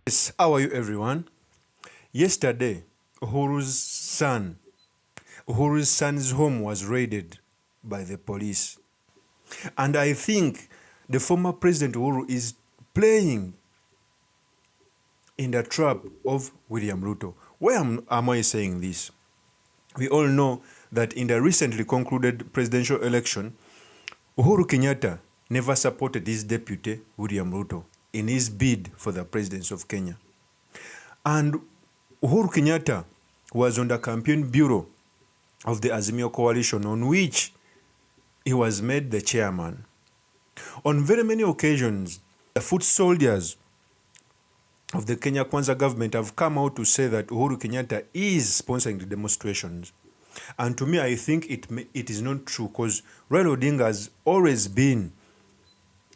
Yes, how are you everyone? Yesterday, Uhuru's son's home was raided by the police. And I think the former President Uhuru is playing in the trap of William Ruto. Why am I saying this? We all know that in the recently concluded presidential election, Uhuru Kenyatta never supported his deputy, William Ruto, in his bid for the presidency of Kenya. And Uhuru Kenyatta was on the campaign bureau of the Azimio coalition, on which he was made the chairman. On very many occasions, the foot soldiers of the Kenya Kwanza government have come out to say that Uhuru Kenyatta is sponsoring the demonstrations. And to me, I think it is not true, because Raila Odinga has always been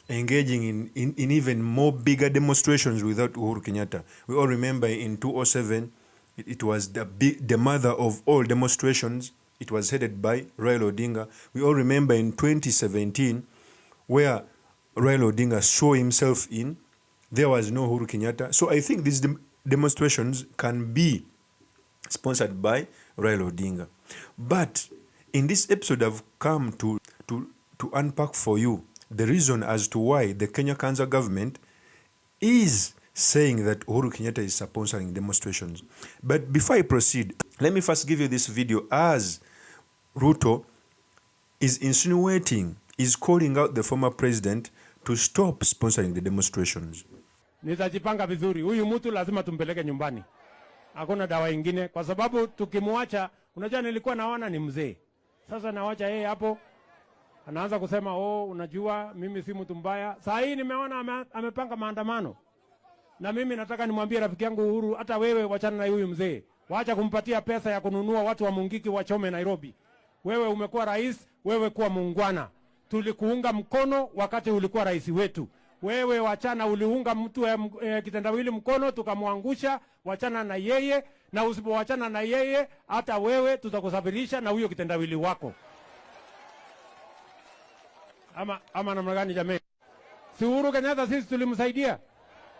engaging in even more bigger demonstrations without Uhuru Kenyatta. We all remember in 2007, it was the mother of all demonstrations. It was headed by Raila Odinga. We all remember in 2017, where Raila Odinga saw himself in, there was no Uhuru Kenyatta. So I think these demonstrations can be sponsored by Raila Odinga. But in this episode, I've come to unpack for you the reason as to why the Kenya Kwanza government is saying that Uhuru Kenyatta is sponsoring demonstrations. But before I proceed, let me first give you this video as Ruto is insinuating, is calling out the former president to stop sponsoring the demonstrations. Nitajipanga vizuri. Huyu mtu lazima tumpeleke nyumbani. Hakuna dawa ingine kwa sababu tukimwacha, unajua nilikuwa naona ni mzee. Sasa nawacha yeye hapo. Anaanza kusema unajua mimi si mtu mbaya. Saa hii nimeona amepanga maandamano. Na mimi nataka nimwambie rafiki yangu Uhuru, hata wewe wachana na huyu mzee. Waacha kumpatia pesa ya kununua watu wa Mungiki wachome Nairobi. Wewe umekuwa rais, wewe kuwa muungwana. Tulikuunga mkono wakati ulikuwa rais wetu. Wewe wachana, uliunga mtu kitendawili mkono tukamwangusha, wachana na yeye, na usipowachana na yeye hata wewe tutakusafirisha na huyo kitendawili wako. Ama namna gani jamani? Si Uhuru Kenyatta sisi tulimsaidia.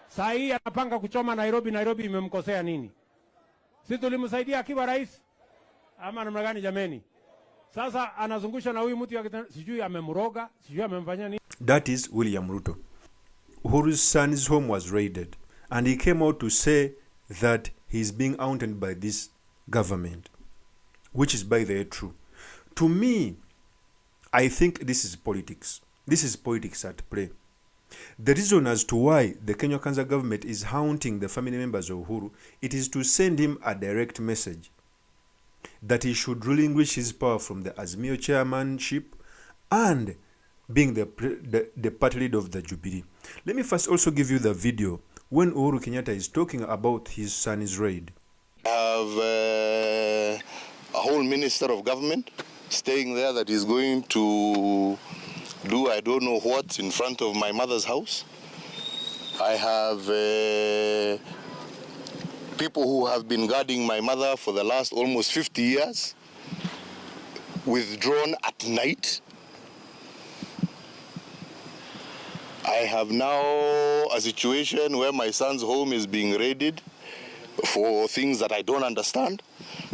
Saa hii anapanga kuchoma Nairobi, Nairobi imemkosea nini? Sisi tulimsaidia akiwa rais. Ama namna gani jamani? Sasa anazungusha na huyu mtu sijui amemroga, sijui amemfanyia nini. That is William Ruto. Uhuru's son's home was raided, and he came out to say that he's being haunted by this government, which is by the way true. To me, I think this is politics. This is politics at play. The reason as to why the Kenya Kwanza government is haunting the family members of Uhuru, it is to send him a direct message that he should relinquish his power from the Azimio chairmanship and being the party leader of the Jubilee. Let me first also give you the video when Uhuru Kenyatta is talking about his son's raid. I have a whole minister of government staying there that is going to do I don't know what in front of my mother's house. I have people who have been guarding my mother for the last almost 50 years, withdrawn at night. I have now a situation where my son's home is being raided for things that I don't understand.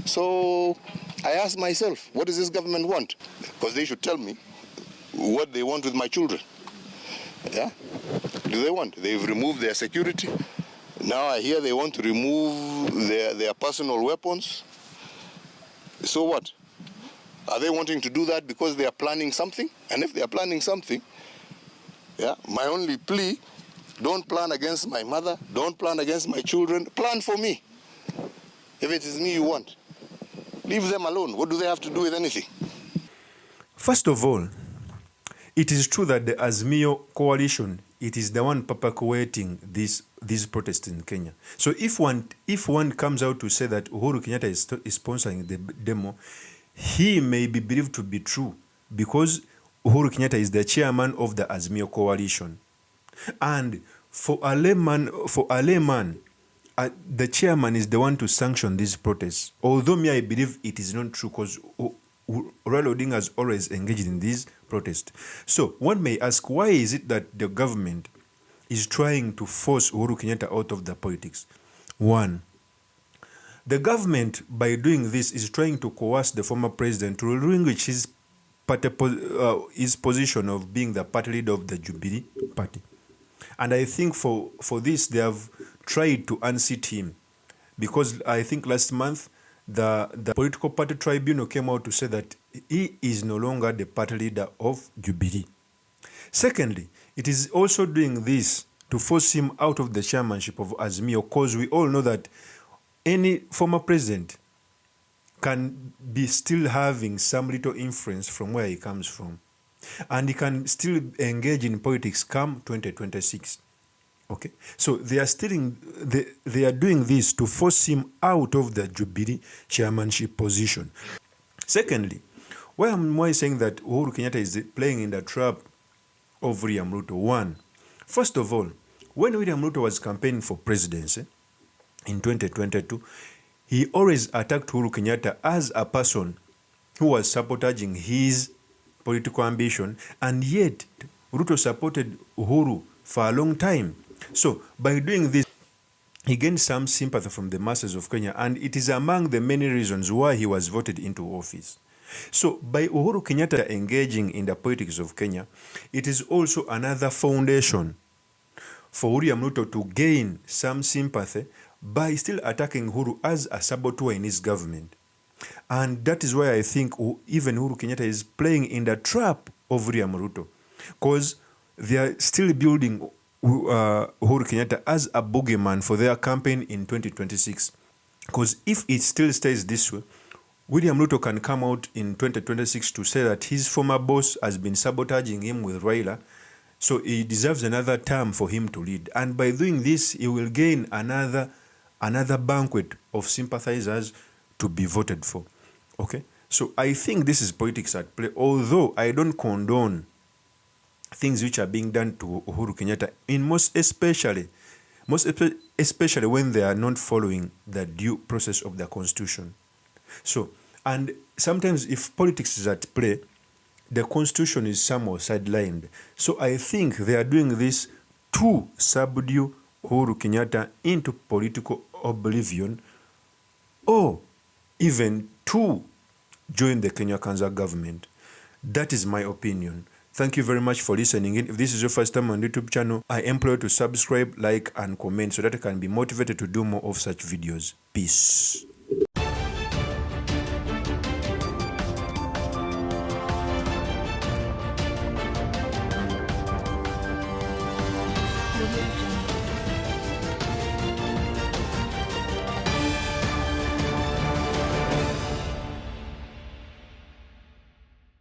So I ask myself, what does this government want? Because they should tell me what they want with my children. Yeah? Do they want? They've removed their security. Now I hear they want to remove their personal weapons. So what? Are they wanting to do that because they are planning something? And if they are planning something, yeah, my only plea, don't plan against my mother, don't plan against my children, plan for me. If it is me you want, leave them alone. What do they have to do with anything? First of all, it is true that the Azimio coalition, it is the one perpetuating these protests in Kenya. So if one comes out to say that Uhuru Kenyatta is sponsoring the demo, he may be believed to be true because Uhuru Kenyatta is the chairman of the Azimio coalition. And for a layman, the chairman is the one to sanction these protests. Although I believe it is not true because Raila Odinga has always engaged in these protests. So one may ask, why is it that the government is trying to force Uhuru Kenyatta out of the politics. One, the government, by doing this, is trying to coerce the former president to relinquish his position of being the party leader of the Jubilee Party. And I think for this, they have tried to unseat him, because I think last month, the political party tribunal came out to say that he is no longer the party leader of Jubilee. Secondly, it is also doing this to force him out of the chairmanship of Azimio, because we all know that any former president can be still having some little influence from where he comes from, and he can still engage in politics come 2026. Okay, so they are doing this to force him out of the Jubilee chairmanship position. Secondly, why am I saying that Uhuru Kenyatta is playing in the trap of William Ruto? One, first of all, when William Ruto was campaigning for presidency in 2022, he always attacked Uhuru Kenyatta as a person who was sabotaging his political ambition, and yet Ruto supported Uhuru for a long time. So by doing this, he gained some sympathy from the masses of Kenya, and it is among the many reasons why he was voted into office. So by Uhuru Kenyatta engaging in the politics of Kenya, it is also another foundation for William Ruto to gain some sympathy by still attacking Uhuru as a saboteur in his government. And that is why I think even Uhuru Kenyatta is playing in the trap of William Ruto, because they are still building Uhuru Kenyatta as a boogeyman for their campaign in 2026. Because if it still stays this way, William Ruto can come out in 2026 to say that his former boss has been sabotaging him with Raila, so he deserves another term for him to lead. And by doing this, he will gain another banquet of sympathizers to be voted for. Okay? So I think this is politics at play, although I don't condone things which are being done to Uhuru Kenyatta, most especially when they are not following the due process of the constitution. So, and sometimes if politics is at play, the constitution is somehow sidelined. So I think they are doing this to subdue Uhuru Kenyatta into political oblivion, or even to join the Kenya Kwanza government. That is my opinion. Thank you very much for listening in. If this is your first time on YouTube channel, I implore you to subscribe, like, and comment so that I can be motivated to do more of such videos. Peace.